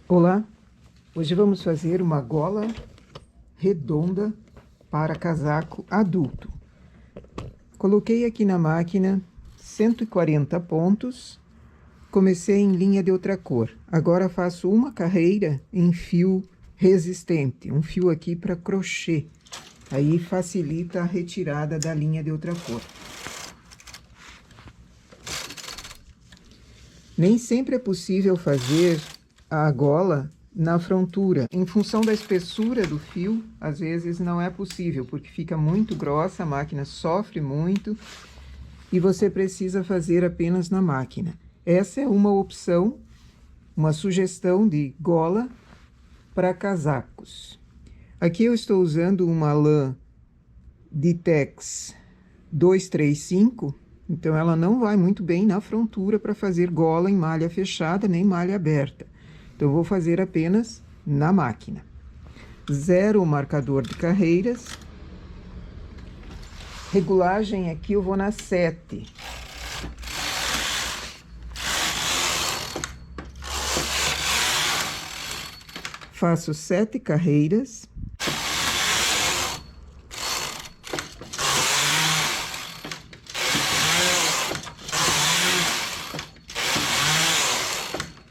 Olá, hoje vamos fazer uma gola redonda para casaco adulto. Coloquei aqui na máquina 140 pontos, comecei em linha de outra cor. Agora faço uma carreira em fio resistente, um fio aqui para crochê, aí facilita a retirada da linha de outra cor. Nem sempre é possível fazer a gola na frontura. Em função da espessura do fio, às vezes não é possível, porque fica muito grossa, a máquina sofre muito e você precisa fazer apenas na máquina. Essa é uma opção, uma sugestão de gola para casacos. Aqui eu estou usando uma lã Ditex 235, então ela não vai muito bem na frontura para fazer gola em malha fechada nem malha aberta. Então, eu vou fazer apenas na máquina. Zero o marcador de carreiras. Regulagem aqui eu vou na 7. Faço 7 carreiras.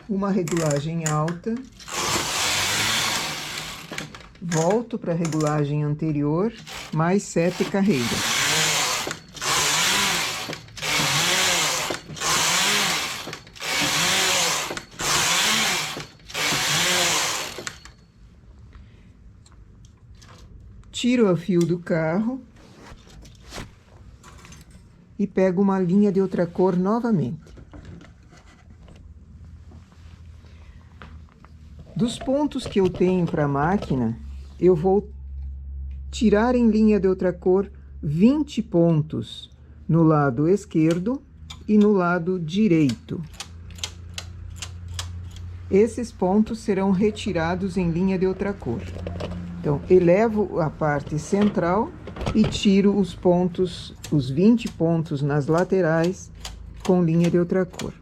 Uma regulagem alta, volto para a regulagem anterior, mais 7 carreiras. Tiro o fio do carro e pego uma linha de outra cor novamente. Dos pontos que eu tenho para a máquina, eu vou tirar em linha de outra cor 20 pontos no lado esquerdo e no lado direito. Esses pontos serão retirados em linha de outra cor. Então, elevo a parte central e tiro os pontos, os 20 pontos nas laterais com linha de outra cor.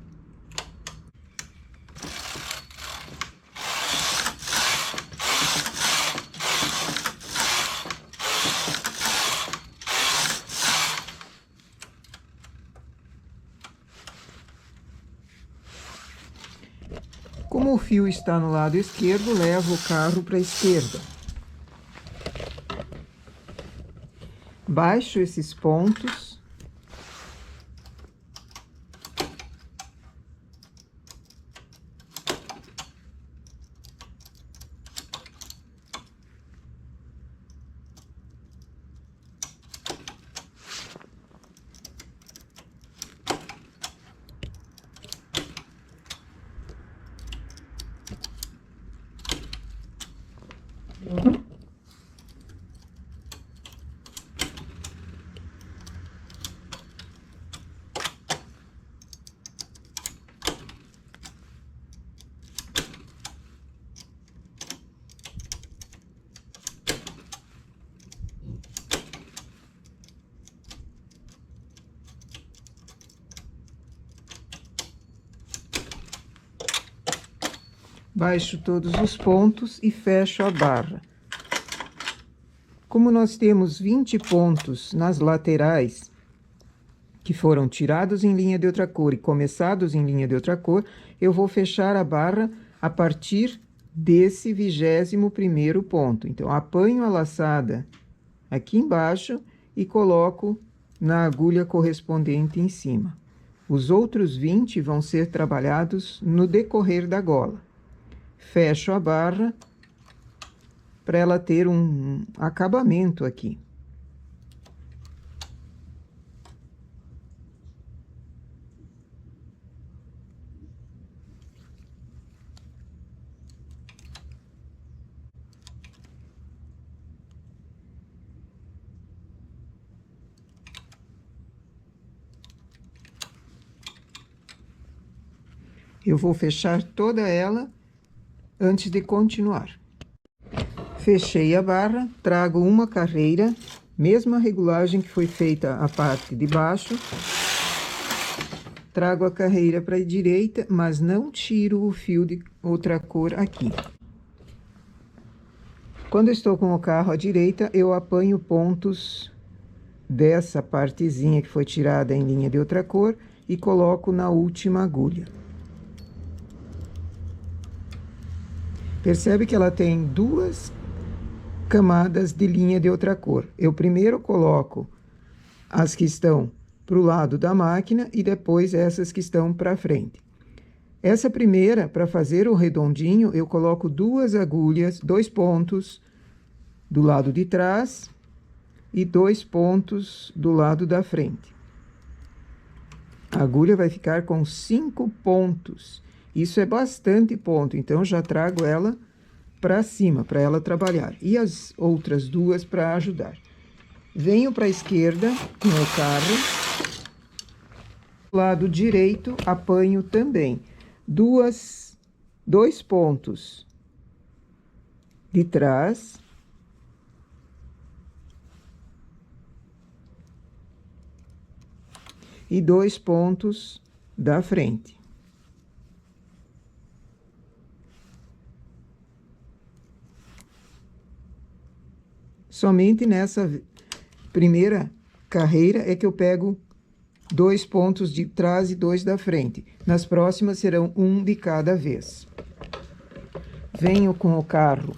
Como o fio está no lado esquerdo, levo o carro para a esquerda. Baixo esses pontos. Baixo todos os pontos e fecho a barra. Como nós temos 20 pontos nas laterais, que foram tirados em linha de outra cor e começados em linha de outra cor, eu vou fechar a barra a partir desse 21º ponto. Então, apanho a laçada aqui embaixo e coloco na agulha correspondente em cima. Os outros 20 vão ser trabalhados no decorrer da gola. Fecho a barra para ela ter um acabamento aqui. Eu vou fechar toda ela antes de continuar. Fechei a barra, trago uma carreira, mesma regulagem que foi feita a parte de baixo, trago a carreira para a direita, mas não tiro o fio de outra cor aqui. Quando eu estou com o carro à direita, eu apanho pontos dessa partezinha que foi tirada em linha de outra cor e coloco na última agulha. Percebe que ela tem duas camadas de linha de outra cor. Eu primeiro coloco as que estão para o lado da máquina e depois essas que estão para frente. Essa primeira, para fazer o redondinho, eu coloco duas agulhas, 2 pontos do lado de trás e 2 pontos do lado da frente. A agulha vai ficar com 5 pontos. Isso é bastante ponto, então já trago ela para cima, para ela trabalhar. E as outras duas para ajudar. Venho para a esquerda com o carro. Lado direito, apanho também 2 pontos de trás. E 2 pontos da frente. Somente nessa primeira carreira é que eu pego 2 pontos de trás e 2 da frente. Nas próximas serão 1 de cada vez. Venho com o carro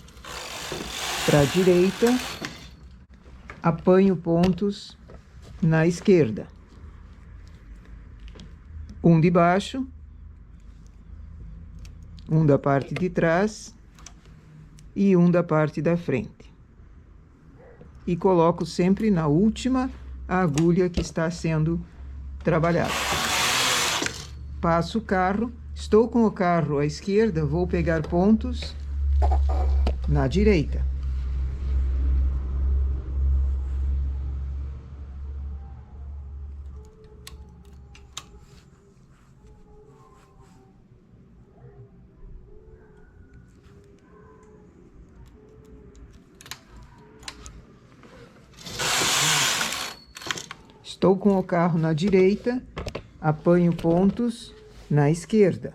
para a direita, apanho pontos na esquerda. 1 de baixo, 1 da parte de trás e 1 da parte da frente. E coloco sempre na última a agulha que está sendo trabalhada. Passo o carro, estou com o carro à esquerda, vou pegar pontos na direita. Estou com o carro na direita, apanho pontos na esquerda.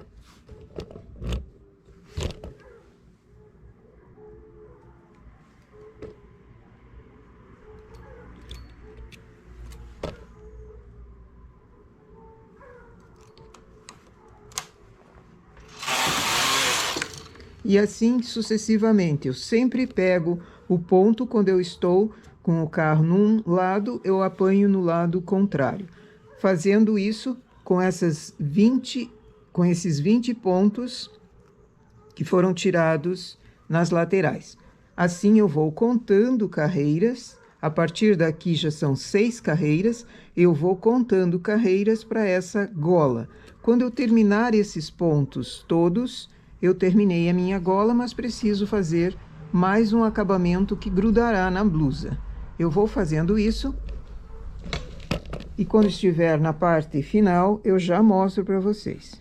E assim sucessivamente. Eu sempre pego o ponto quando eu estou com o carro num lado, eu apanho no lado contrário. Fazendo isso com esses 20 pontos que foram tirados nas laterais. Assim eu vou contando carreiras. A partir daqui já são 6 carreiras. Eu vou contando carreiras para essa gola. Quando eu terminar esses pontos todos, eu terminei a minha gola, mas preciso fazer mais um acabamento que grudará na blusa. Eu vou fazendo isso e quando estiver na parte final, eu já mostro para vocês.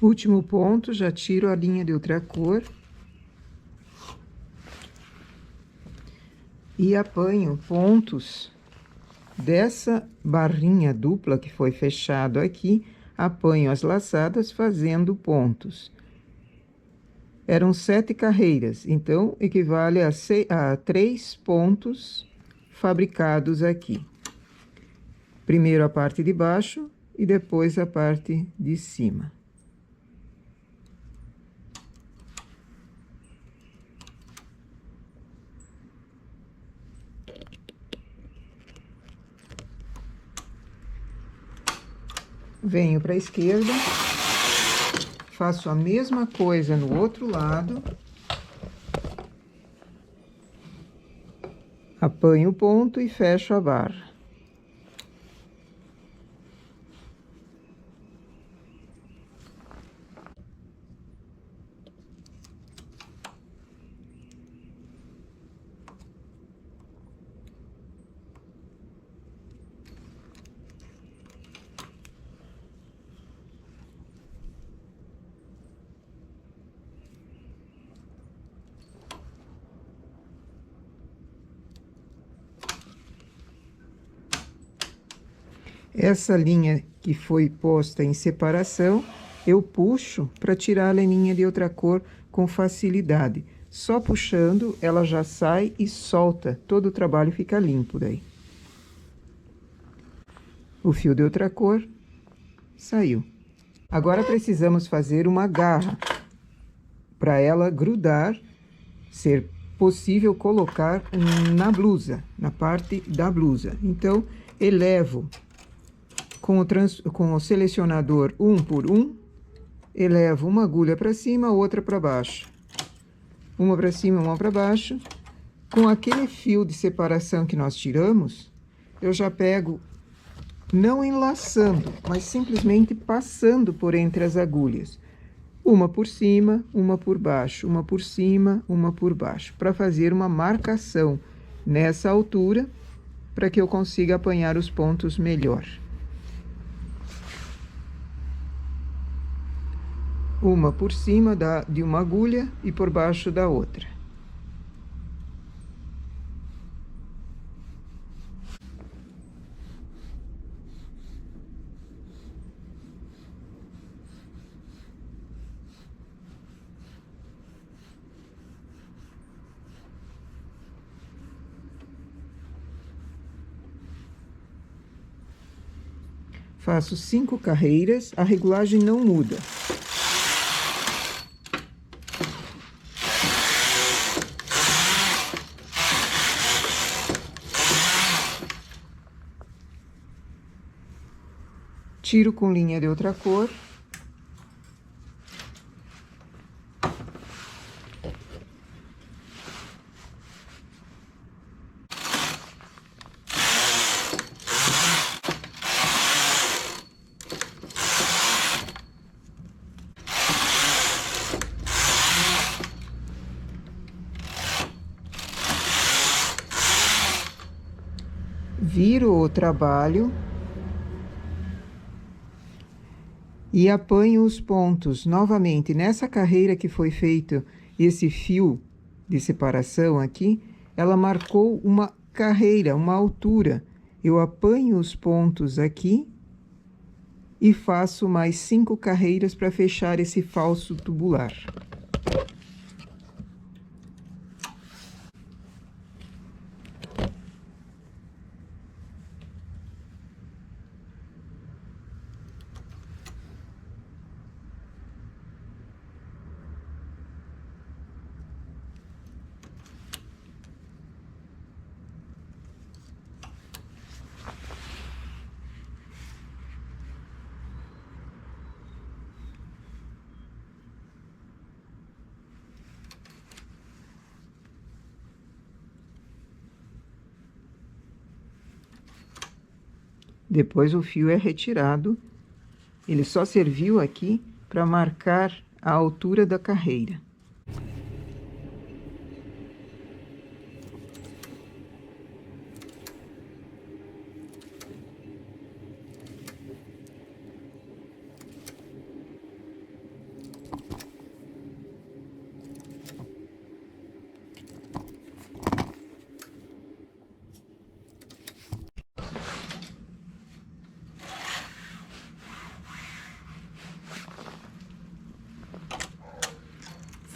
Último ponto, já tiro a linha de outra cor. E apanho pontos dessa barrinha dupla que foi fechado aqui, apanho as laçadas fazendo pontos. Eram 7 carreiras, então equivale a 3 pontos fabricados aqui. Primeiro a parte de baixo e depois a parte de cima. Venho para a esquerda, faço a mesma coisa no outro lado, apanho o ponto e fecho a barra. Essa linha que foi posta em separação, eu puxo para tirar a linha de outra cor com facilidade. Só puxando, ela já sai e solta, todo o trabalho fica limpo daí. O fio de outra cor saiu. Agora precisamos fazer uma garra para ela grudar, ser possível colocar na blusa, na parte da blusa. Então, elevo com o selecionador 1 por 1, elevo uma agulha para cima, outra para baixo. Uma para cima, uma para baixo. Com aquele fio de separação que nós tiramos, eu já pego, não enlaçando, mas simplesmente passando por entre as agulhas. Uma por cima, uma por baixo, uma por cima, uma por baixo, para fazer uma marcação nessa altura, para que eu consiga apanhar os pontos melhor. Uma por cima de uma agulha e por baixo da outra. Faço 5 carreiras, a regulagem não muda. Tiro com linha de outra cor. Viro o trabalho e apanho os pontos novamente. Nessa carreira que foi feito esse fio de separação aqui, ela marcou uma carreira, uma altura. Eu apanho os pontos aqui e faço mais 5 carreiras para fechar esse falso tubular. Depois o fio é retirado, ele só serviu aqui para marcar a altura da carreira.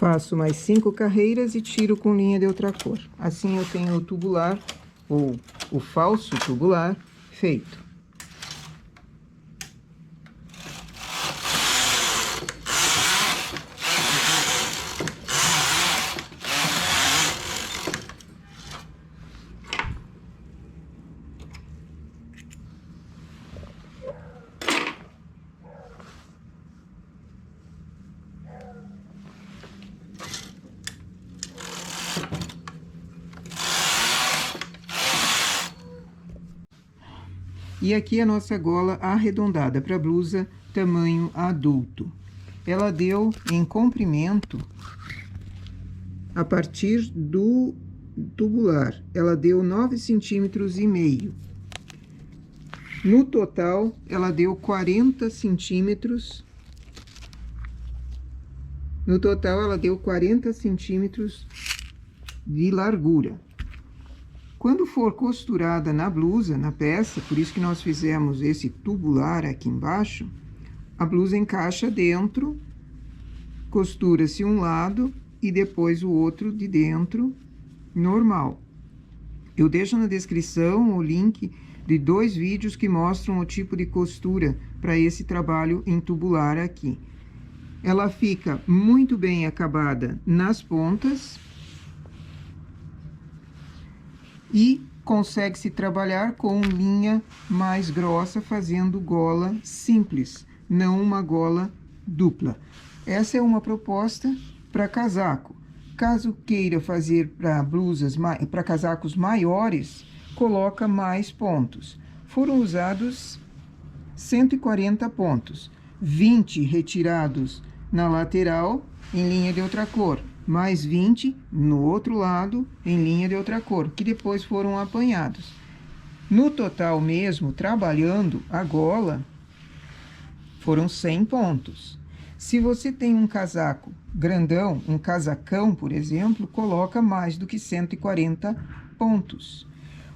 Faço mais 5 carreiras e tiro com linha de outra cor. Assim eu tenho o tubular, ou o falso tubular, feito. E aqui a nossa gola arredondada para blusa tamanho adulto. Ela deu em comprimento, a partir do tubular, ela deu 9,5 centímetros. No total, ela deu 40 centímetros. No total, ela deu 40 centímetros de largura. Quando for costurada na blusa, na peça, por isso que nós fizemos esse tubular aqui embaixo, a blusa encaixa dentro, costura-se um lado e depois o outro de dentro, normal. Eu deixo na descrição o link de 2 vídeos que mostram o tipo de costura para esse trabalho em tubular aqui. Ela fica muito bem acabada nas pontas e consegue-se trabalhar com linha mais grossa, fazendo gola simples, não uma gola dupla. Essa é uma proposta para casaco. Caso queira fazer para blusas, para casacos maiores, coloca mais pontos. Foram usados 140 pontos, 20 retirados na lateral em linha de outra cor, mais 20 no outro lado em linha de outra cor, que depois foram apanhados. No total mesmo, trabalhando a gola, foram 100 pontos. Se você tem um casaco grandão, um casacão, por exemplo, coloca mais do que 140 pontos.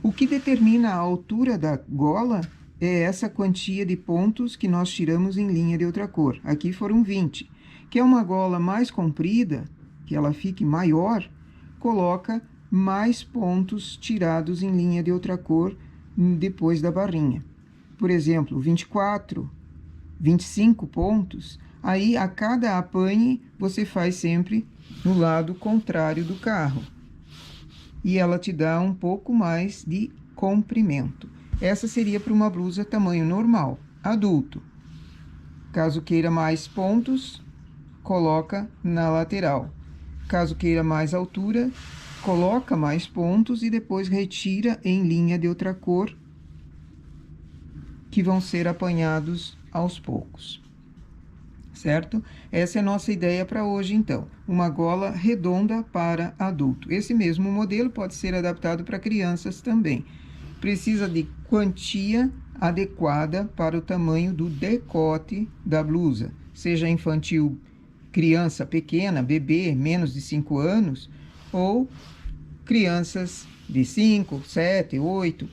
O que determina a altura da gola é essa quantia de pontos que nós tiramos em linha de outra cor. Aqui foram 20. Que é uma gola mais comprida, que ela fique maior, coloca mais pontos tirados em linha de outra cor depois da barrinha. Por exemplo, 24, 25 pontos, aí a cada apanhe você faz sempre no lado contrário do carro. E ela te dá um pouco mais de comprimento. Essa seria para uma blusa tamanho normal, adulto. Caso queira mais pontos, coloca na lateral. Caso queira mais altura, coloca mais pontos e depois retira em linha de outra cor, que vão ser apanhados aos poucos. Certo? Essa é a nossa ideia para hoje, então. Uma gola redonda para adulto. Esse mesmo modelo pode ser adaptado para crianças também. Precisa de quantia adequada para o tamanho do decote da blusa, seja infantil, criança pequena, bebê, menos de 5 anos, ou crianças de 5, 7, 8,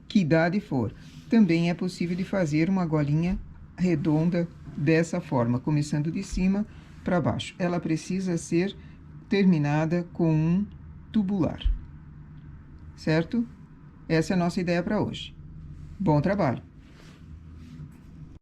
que idade for. Também é possível de fazer uma golinha redonda dessa forma, começando de cima para baixo. Ela precisa ser terminada com um tubular, certo? Essa é a nossa ideia para hoje. Bom trabalho!